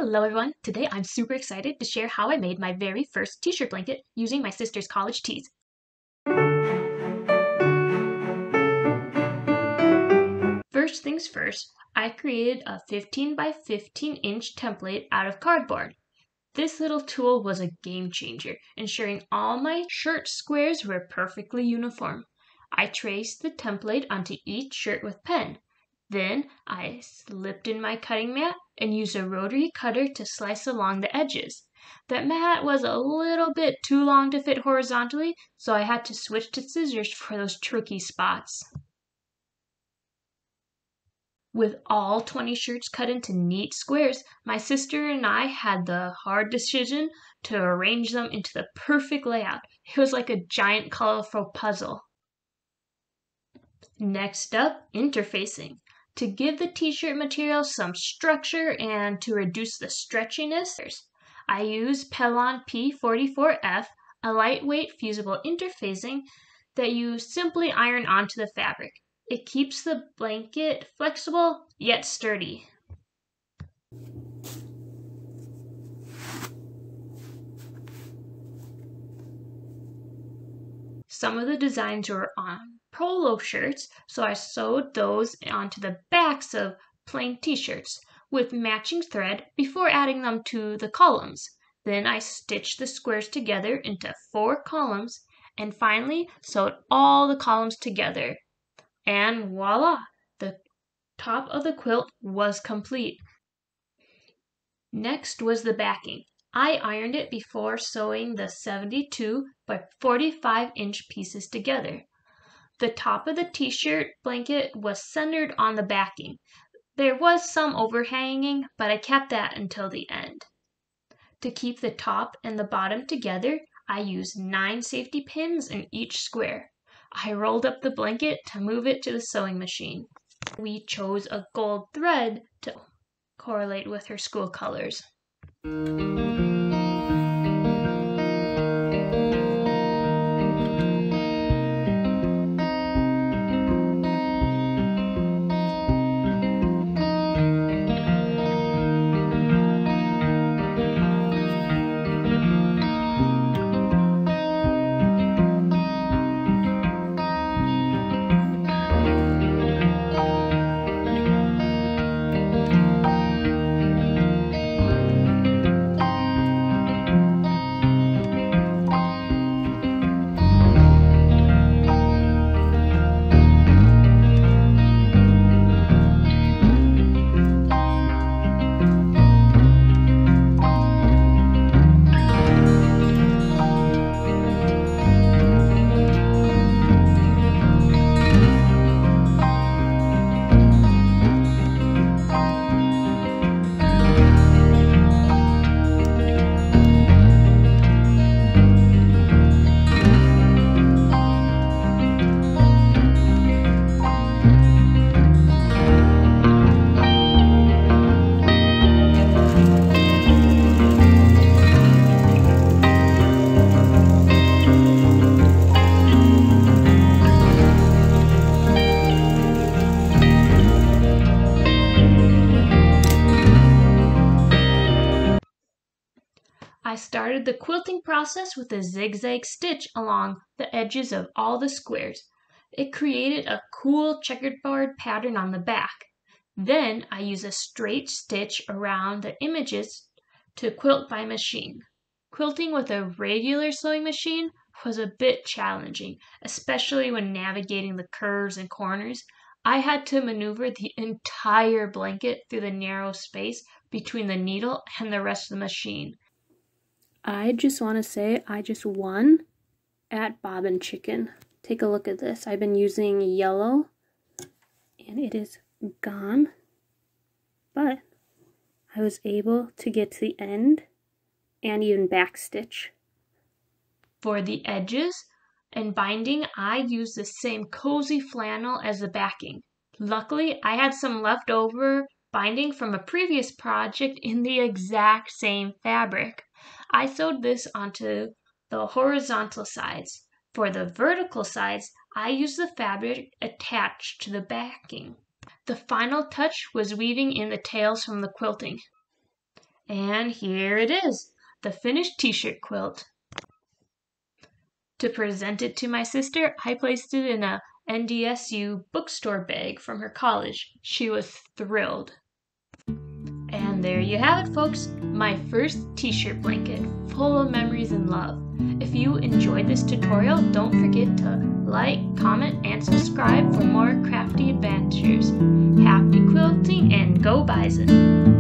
Hello everyone! Today I'm super excited to share how I made my very first t-shirt blanket using my sister's college tees. First things first, I created a 15 by 15 inch template out of cardboard. This little tool was a game changer, ensuring all my shirt squares were perfectly uniform. I traced the template onto each shirt with pen. Then I slipped in my cutting mat and used a rotary cutter to slice along the edges. That mat was a little bit too long to fit horizontally, so I had to switch to scissors for those tricky spots. With all 20 shirts cut into neat squares, my sister and I had the hard decision to arrange them into the perfect layout. It was like a giant colorful puzzle. Next up, interfacing. To give the t-shirt material some structure and to reduce the stretchiness, I use Pelon P44F, a lightweight fusible interfacing that you simply iron onto the fabric. It keeps the blanket flexible yet sturdy. Some of the designs were on polo shirts, so I sewed those onto the backs of plain t-shirts with matching thread before adding them to the columns. Then I stitched the squares together into 4 columns and finally sewed all the columns together. And voila! The top of the quilt was complete. Next was the backing. I ironed it before sewing the 72 by 45 inch pieces together. The top of the t-shirt blanket was centered on the backing. There was some overhanging, but I kept that until the end. To keep the top and the bottom together, I used 9 safety pins in each square. I rolled up the blanket to move it to the sewing machine. We chose a gold thread to correlate with her school colors. I started the quilting process with a zigzag stitch along the edges of all the squares. It created a cool checkerboard pattern on the back. Then I used a straight stitch around the images to quilt by machine. Quilting with a regular sewing machine was a bit challenging, especially when navigating the curves and corners. I had to maneuver the entire blanket through the narrow space between the needle and the rest of the machine. I just want to say I just won at Bobbin Chicken. Take a look at this. I've been using yellow and it is gone, but I was able to get to the end and even backstitch. For the edges and binding, I used the same cozy flannel as the backing. Luckily, I had some leftover binding from a previous project in the exact same fabric. I sewed this onto the horizontal sides. For the vertical sides, I used the fabric attached to the backing. The final touch was weaving in the tails from the quilting. And here it is, the finished t-shirt quilt. To present it to my sister, I placed it in a NDSU bookstore bag from her college. She was thrilled. And there you have it, folks, my first t-shirt blanket, full of memories and love. If you enjoyed this tutorial, don't forget to like, comment, and subscribe for more crafty adventures. Happy quilting and go Bison!